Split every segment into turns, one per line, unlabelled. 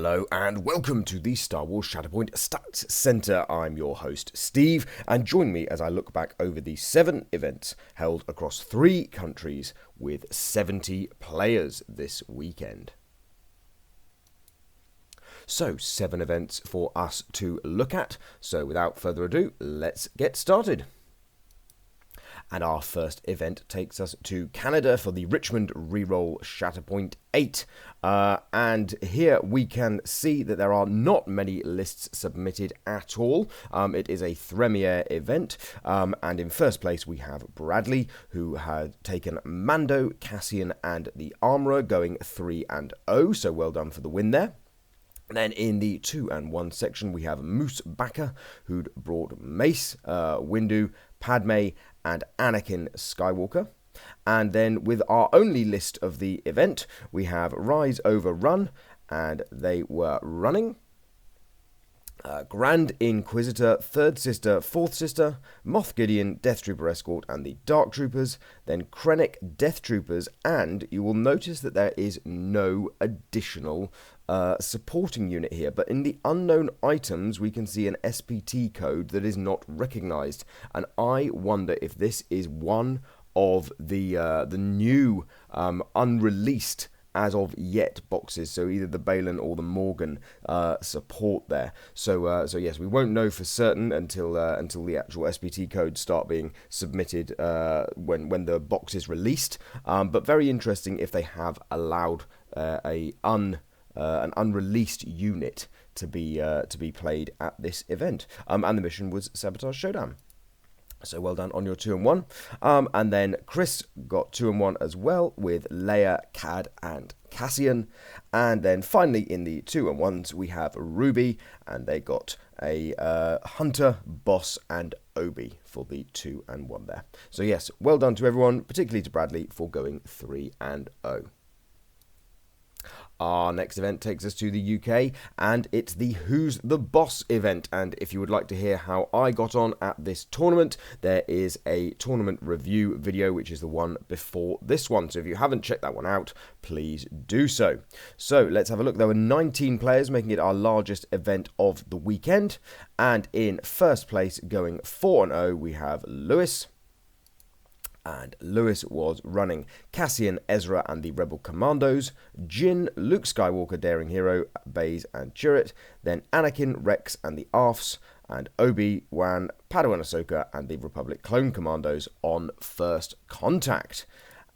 Hello and welcome to the Star Wars Shatterpoint Stats Center. I'm your host Steve, and join me as I look back over the 7 events held across 3 countries with 70 players this weekend. So 7 events for us to look at, so without further ado, let's get started. And our first event takes us to Canada for the Richmond Reroll Shatterpoint 8. And here we can see that there are not many lists submitted at all. It is a Thremier event. And in first place we have Bradley, who had taken Mando, Cassian and the Armourer, going 3-0. So well done for the win there. Then in the 2-1 section, we have Moose Backer, who'd brought Mace, Windu, Padme, and Anakin Skywalker. And then with our only list of the event, we have Rise Over Run, and they were running Grand Inquisitor, Third Sister, Fourth Sister, Moff Gideon, Death Trooper Escort, and the Dark Troopers, then Krennic, Death Troopers, and you will notice that there is no additional supporting unit here, but in the unknown items we can see an SPT code that is not recognized, and I wonder if this is one of the new unreleased as of yet boxes, so either the Balin or the Morgan support there. So yes, we won't know for certain until the actual SPT codes start being submitted when the box is released. But very interesting if they have allowed an unreleased unit to be played at this event. And the mission was Sabotage Showdown. So well done on your 2-1. And then Chris got 2-1 as well with Leia, Cad, and Cassian. And then finally in the 2-1s we have Ruby, and they got a Hunter, Boss, and Obi for the 2-1 there. So yes, well done to everyone, particularly to Bradley for going 3-0. Our next event takes us to the UK, and it's the Who's the Boss event. And if you would like to hear how I got on at this tournament, there is a tournament review video, which is the one before this one. So if you haven't checked that one out, please do so. So let's have a look. There were 19 players, making it our largest event of the weekend. And in first place, going 4-0, we have Lewis. And Lewis was running Cassian, Ezra, and the Rebel Commandos, Jin, Luke Skywalker, Daring Hero, Baze, and Chirrut, then Anakin, Rex, and the Arfs, and Obi-Wan, Padawan Ahsoka, and the Republic Clone Commandos on First Contact.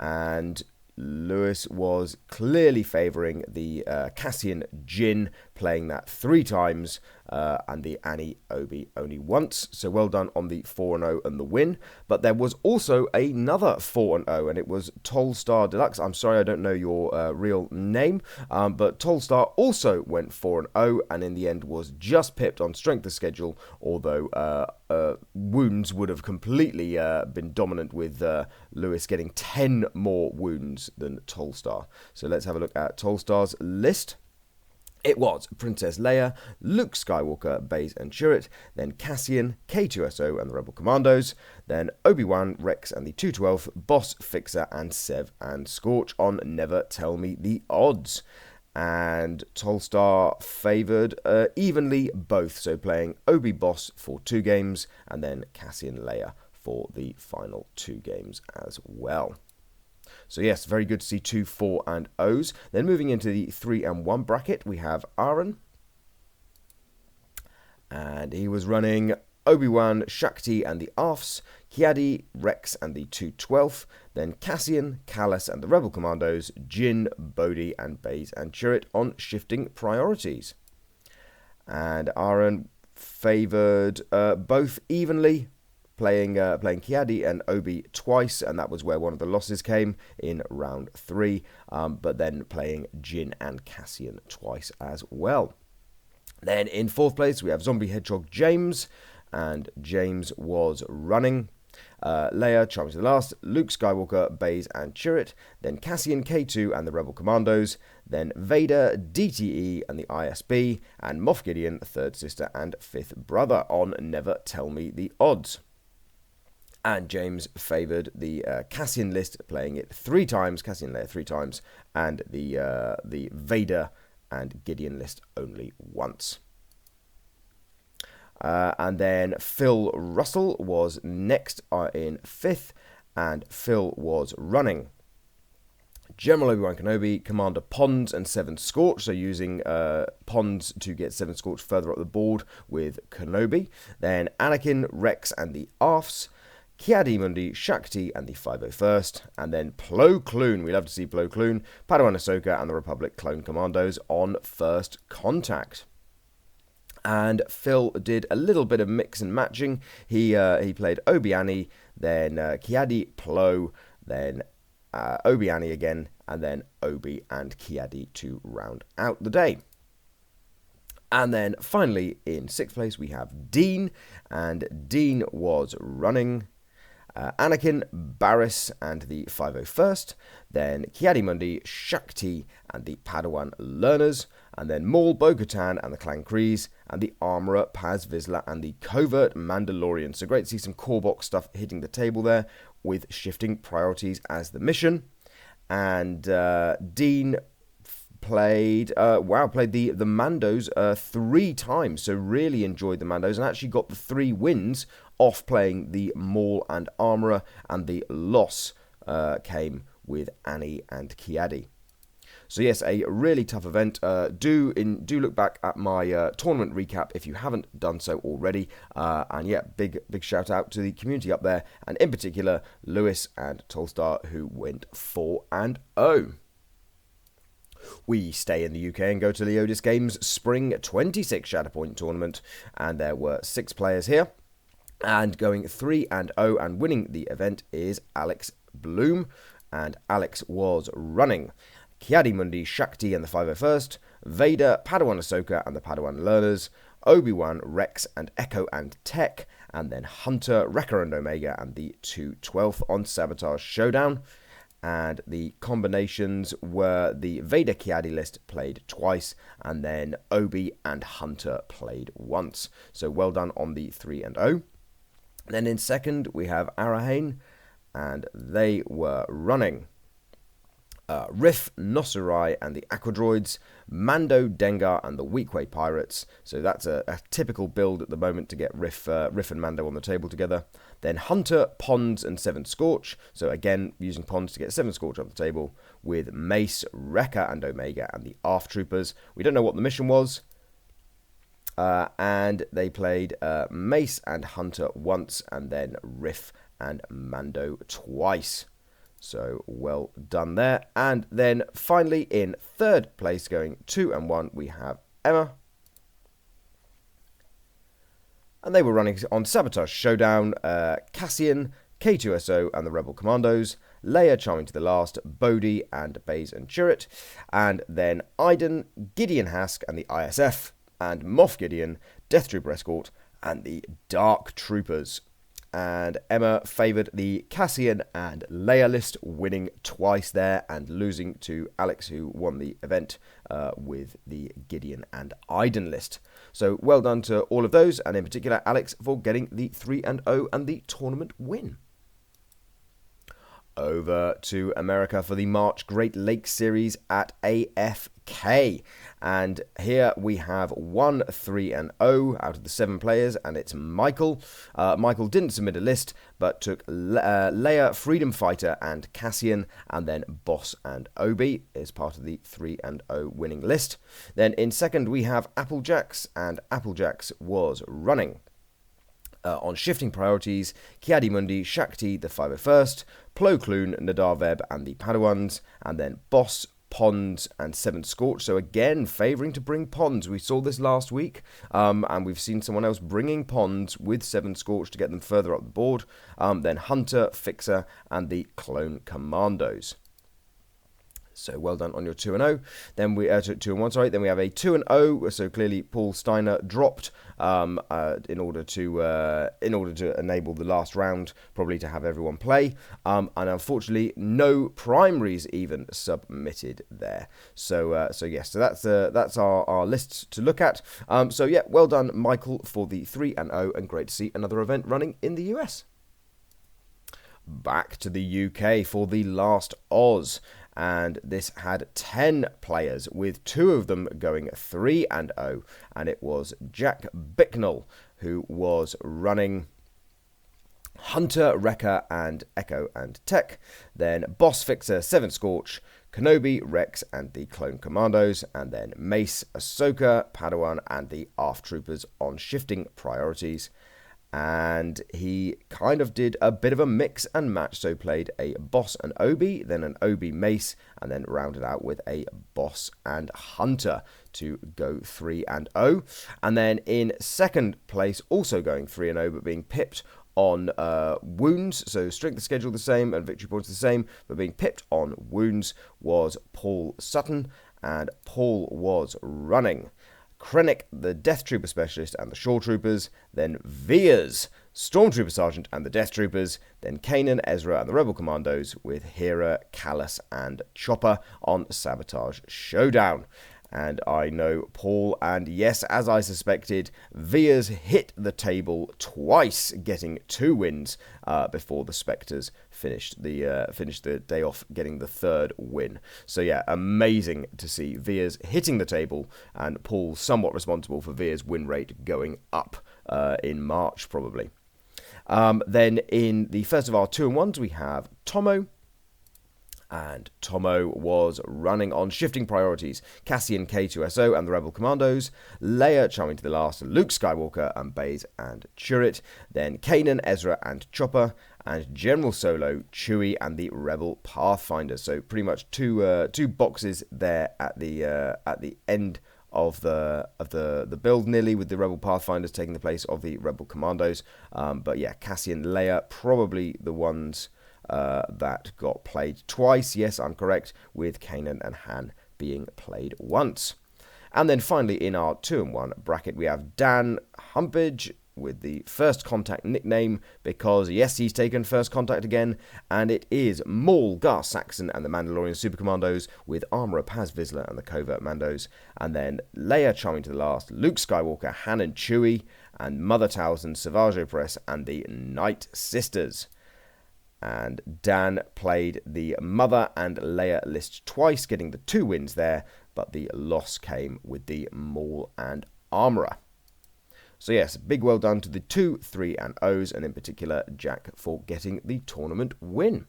And Lewis was clearly favouring the Cassian Jin, playing that 3 times, and the Annie Obi only once. So well done on the 4-0 and the win. But there was also another 4-0, and it was Tolstar Deluxe. I'm sorry, I don't know your real name, but Tolstar also went 4-0, and in the end was just pipped on strength of schedule, although wounds would have completely been dominant, with Lewis getting 10 more wounds than Tolstar. So let's have a look at Tolstar's list. It was Princess Leia, Luke Skywalker, Baze and Chirrut, then Cassian, K2SO and the Rebel Commandos, then Obi-Wan, Rex and the 212, Boss, Fixer and Sev and Scorch on Never Tell Me the Odds. And Tolstar favoured evenly both, so playing Obi-Boss for 2 games and then Cassian Leia for the final 2 games as well. So yes, very good to see 2 4-0s. Then moving into the 3-1 bracket, we have Aaron. And he was running Obi-Wan, Shakti and the Arfs, Kiadi, Rex and the 212, then Cassian, Callus and the Rebel Commandos, Jin, Bodhi and Baze and Chirrut on shifting priorities. And Aaron favoured both evenly, playing Kiadi and Obi twice, and that was where one of the losses came in round 3, but then playing Jin and Cassian twice as well. Then in 4th place we have Zombie Hedgehog James, and James was running Leia, Charms the Last, Luke Skywalker, Baze and Chirrut, then Cassian, K2 and the Rebel Commandos, then Vader, DTE and the ISB, and Moff Gideon, Third Sister and Fifth Brother on Never Tell Me the Odds. And James favoured the Cassian list, playing it 3 times, Cassian Leia 3 times, and the Vader and Gideon list only once. And then Phil Russell was next in 5th, and Phil was running General Obi-Wan Kenobi, Commander Pons, and 7 Scorch, so using Pons to get 7 Scorch further up the board with Kenobi. Then Anakin, Rex, and the Arfs, Ki-Adi-Mundi, Shakti, and the 501st, and then Plo Koon, we love to see Plo Koon, Padawan Ahsoka, and the Republic Clone Commandos on First Contact. And Phil did a little bit of mix and matching. He played Obi-Ani, then Ki-Adi, Plo, then Obi-Ani again, and then Obi and Ki-Adi to round out the day. And then finally in 6th place we have Dean, and Dean was running Anakin, Barriss, and the 501st, then Ki-Adi-Mundi, Shakti, and the Padawan Learners, and then Maul, Bo-Katan, and the Clan Kryze, and the Armourer, Paz Vizsla, and the Covert Mandalorian. So great to see some core box stuff hitting the table there, with shifting priorities as the mission. And Dean played the Mandos 3 times, so really enjoyed the Mandos, and actually got the 3 wins off playing the Maul and Armourer, and the loss came with Annie and Ki-Adi. So yes, a really tough event. Do look back at my tournament recap if you haven't done so already. And yeah, big shout out to the community up there, and in particular Lewis and Tolstar, who went 4-0. We stay in the UK and go to Leodis Games Spring 26 Shatterpoint tournament, and there were 6 players here. And going 3-0 and winning the event is Alex Bloom, and Alex was running Ki-Adi-Mundi, Shakti, and the 501st, Vader, Padawan Ahsoka, and the Padawan Learners, Obi-Wan, Rex, and Echo and Tech, and then Hunter, Wrecker, and Omega, and the 2/12th on Sabotage Showdown. And the combinations were the Vader Ki-Adi list played twice, and then Obi and Hunter played once. So well done on the 3-0. Then in second, we have Arahane, and they were running Riff, Noserai, and the Aquadroids, Mando, Dengar, and the Weequay Pirates. So that's a typical build at the moment to get Riff and Mando on the table together. Then Hunter, Pons, and 7 Scorch. So again, using Pons to get 7 Scorch on the table, with Mace, Wrecker, and Omega, and the ARF Troopers. We don't know what the mission was. And they played Mace and Hunter once, and then Riff and Mando twice. So well done there. And then finally in third place, going 2-1, we have Emma. And they were running on Sabotage Showdown, Cassian, K2SO, and the Rebel Commandos, Leia, Charming to the Last, Bodhi, and Baze and Chirrut, and then Iden, Gideon Hask, and the ISF, and Moff Gideon, Death Trooper Escort, and the Dark Troopers. And Emma favoured the Cassian and Leia list, winning twice there and losing to Alex, who won the event with the Gideon and Iden list. So well done to all of those, and in particular Alex for getting the 3-0 and the tournament win. Over to America for the March Great Lakes Series at AFK. And here we have 1-3-0 out of the 7 players, and it's Michael. Michael didn't submit a list, but took Leia, Freedom Fighter, and Cassian, and then Boss and Obi as part of the 3-0 winning list. Then in second we have Applejacks, and Applejacks was running on shifting priorities, Ki-Adi-Mundi, Shakti, the 501st, Plo Koon, Nadar Veb, and the Padawans, and then Boss, Pons, and 7 Scorch. So again, favouring to bring Pons. We saw this last week, and we've seen someone else bringing Pons with 7 Scorch to get them further up the board. Then Hunter, Fixer, and the Clone Commandos. So well done on your 2-0. Then we 2-1. Sorry. Then we have a 2-0. So clearly Paul Steiner dropped in order to enable the last round, probably to have everyone play. And unfortunately, no primaries even submitted there. So yes. So that's our list to look at. So yeah, well done, Michael, for the 3-0, and great to see another event running in the US. Back to the UK for the last Oz. and this had 10 players, with 2 of them going 3-0, and it was Jack Bicknell who was running Hunter, Wrecker, and Echo and Tech, then Boss Fixer, 7 Scorch, Kenobi, Rex, and the Clone Commandos, and then Mace, Ahsoka, Padawan, and the ARF Troopers on shifting priorities. And he kind of did a bit of a mix and match, so played a Boss and Obi, then an Obi Mace, and then rounded out with a Boss and Hunter to go 3-0. And then in second place, also going 3-0, but being pipped on wounds, so strength of schedule the same and victory points the same, but being pipped on wounds, was Paul Sutton, and Paul was running Krennic, the Death Trooper Specialist and the Shore Troopers, then Veers, Stormtrooper Sergeant and the Death Troopers, then Kanan, Ezra and the Rebel Commandos, with Hera, Callus and Chopper on Sabotage Showdown. And I know Paul, and yes, as I suspected, Veers hit the table twice, getting 2 wins before the Spectres finished the day off getting the 3rd win. So yeah, amazing to see Veers hitting the table, and Paul somewhat responsible for Veers' win rate going up in March, probably. Then in the first of our 2-1s, we have Tomo. And Tomo was running on shifting priorities, Cassian K2SO and the Rebel Commandos, Leia charming to the last, Luke Skywalker and Baze and Chirrut, then Kanan, Ezra and Chopper, and General Solo, Chewie and the Rebel Pathfinders. So pretty much two boxes there at the end of the build, nearly, with the Rebel Pathfinders taking the place of the Rebel Commandos. But yeah, Cassian, Leia, probably the ones that got played twice. Yes, I'm correct, with Kanan and Han being played once. And then finally in our 2-1 bracket, we have Dan Humpage with the First Contact nickname, because yes, he's taken First Contact again, and it is Maul, Gar Saxon and the Mandalorian Super Commandos, with Armourer Paz Vizsla and the Covert Mandos, and then Leia charming to the last, Luke Skywalker, Han and Chewie, and Mother Townsend, Savage Opress and the Night Sisters. And Dan played the Mother and Leia list twice, getting the 2 wins there, but the loss came with the Maul and Armourer. So yes, big well done to the 2, 3 and O's, and in particular Jack for getting the tournament win.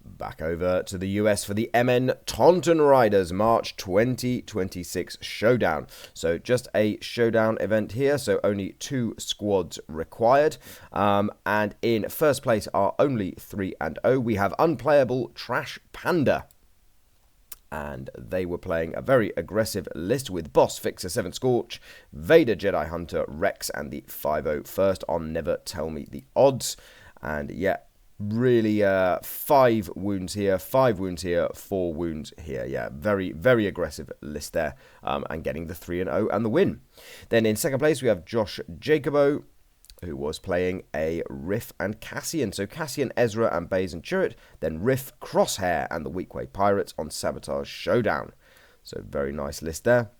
Back over to the US for the MN Taunton Riders March 2026 Showdown. So just a showdown event here, so only 2 squads required. And in first place are only 3-0. We have Unplayable Trash Panda. And they were playing a very aggressive list with Boss Fixer, 7 Scorch, Vader, Jedi Hunter, Rex, and the 501st on Never Tell Me the Odds. And yeah, really 5 wounds here, 5 wounds here, 4 wounds here. Yeah, very, very aggressive list there, and getting the 3-0 and the win. Then in second place, we have Josh Jacobo, who was playing a Riff and Cassian. So Cassian, Ezra, and Baze and Chirrut, then Riff, Crosshair, and the Weequay Pirates on Sabotage Showdown. So very nice list there.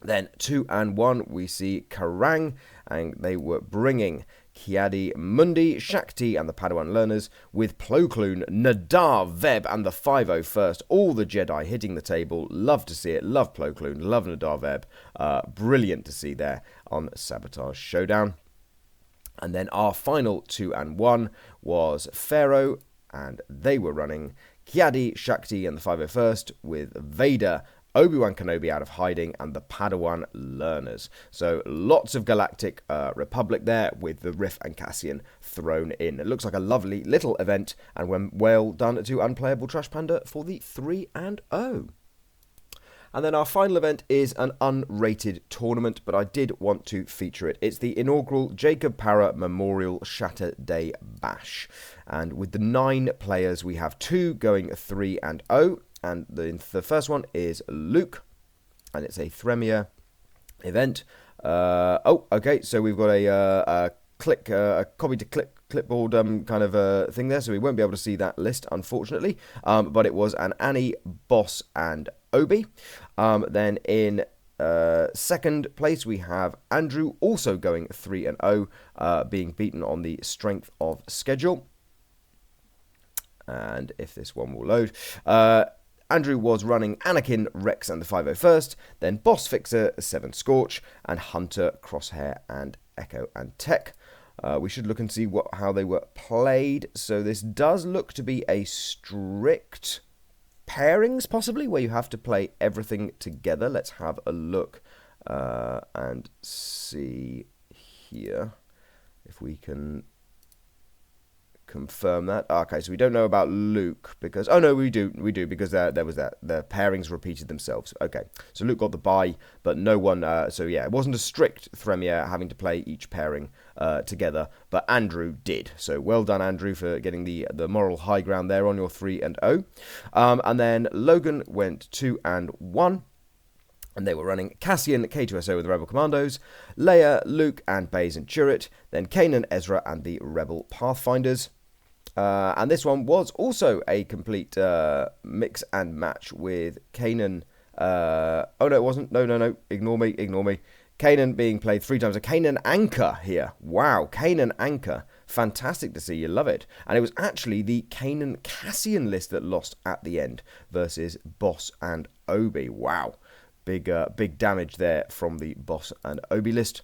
Then 2-1, we see Karang, and they were bringing Kiadi Mundi, Shakti, and the Padawan Learners, with Plo Koon, Nadar, Veb, and the 501st. All the Jedi hitting the table. Love to see it. Love Plo Koon. Love Nadar, Veb. Brilliant to see there on Sabotage Showdown. And then our final 2-1 was Pharaoh, and they were running Kiadi, Shakti, and the 501st, with Vader, Obi-Wan Kenobi out of hiding, and the Padawan Learners. So lots of Galactic Republic there, with the Riff and Cassian thrown in. It looks like a lovely little event, and well done to Unplayable Trash Panda for the 3-0. And then our final event is an unrated tournament, but I did want to feature it. It's the inaugural Jacob Parra Memorial Shatter Day Bash. And with the 9 players, we have 2 going 3-0. And the first one is Luke, and it's a Thremia event. Okay, so we've got a copy to clipboard kind of thing there, so we won't be able to see that list, unfortunately. But it was an Annie, Boss, and Obi. Then in second place, we have Andrew, also going 3-0, being beaten on the strength of schedule. and if this one will load. Andrew was running Anakin, Rex, and the 501st, then Boss Fixer, 7 Scorch, and Hunter, Crosshair, and Echo and Tech. We should look and see how they were played. So this does look to be a strict pairings, possibly, where you have to play everything together. Let's have a look and see here if we can confirm that. Okay, so we don't know about Luke because we do because there was that the pairings repeated themselves. Okay, so Luke got the bye, but no one. So yeah, it wasn't a strict Thremier having to play each pairing together, but Andrew did. So well done, Andrew, for getting the moral high ground there on your 3-0. And then Logan went 2-1. And they were running Cassian, K2SO with the Rebel Commandos, Leia, Luke, and Baze and Turret, then Kanan, Ezra, and the Rebel Pathfinders. And this one was also a complete mix and match with Kanan. Oh, no, it wasn't. No. Ignore me. Kanan being played 3 times. A Kanan Anchor here. Wow, Kanan Anchor. Fantastic to see. You love it. And it was actually the Kanan Cassian list that lost at the end versus Boss and Obi. Wow. Big damage there from the Boss and Obi list.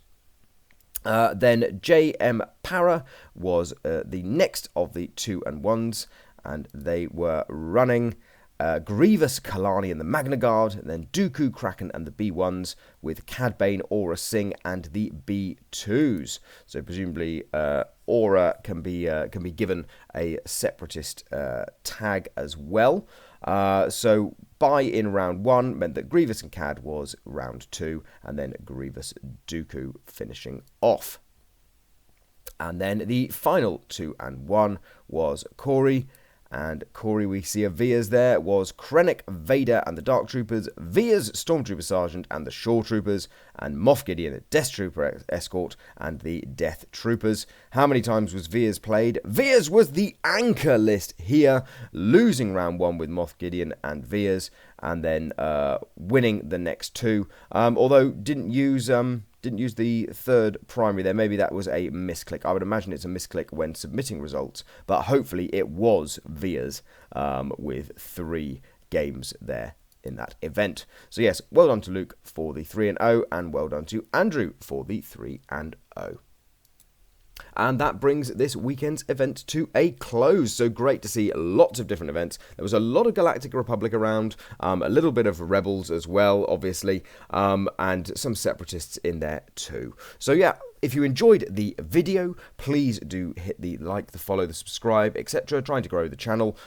Then JM Para was the next of the 2-1s, and they were running Grievous, Kalani, and the Magna Guard, and then Dooku, Kraken, and the B1s with Cad Bane, Aura Singh, and the B2s. So presumably Aura can be given a separatist tag as well. So bye in round 1 meant that Grievous and Cad was round 2, and then Grievous Dooku finishing off. And then the final 2-1 was Corey. And Corey, we see a Veers there, was Krennic, Vader, and the Dark Troopers, Veers, Stormtrooper Sergeant, and the Shore Troopers, and Moff Gideon, the Death Trooper Escort, and the Death Troopers. How many times was Veers played? Veers was the anchor list here, losing round 1 with Moff Gideon and Veers, and then winning the next 2. Although didn't use the third primary there. Maybe that was a misclick. I would imagine it's a misclick when submitting results, but hopefully it was Veers with 3 games there in that event. So yes, well done to Luke for the 3-0, and well done to Andrew for the 3-0. And that brings this weekend's event to a close. So great to see lots of different events. There was a lot of Galactic Republic around, a little bit of Rebels as well, obviously, and some Separatists in there too. So yeah, if you enjoyed the video, please do hit the like, the follow, the subscribe, etc. Trying to grow the channel.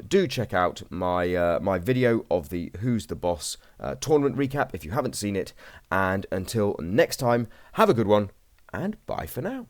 Do check out my video of the Who's the Boss tournament recap if you haven't seen it. And until next time, have a good one, and bye for now.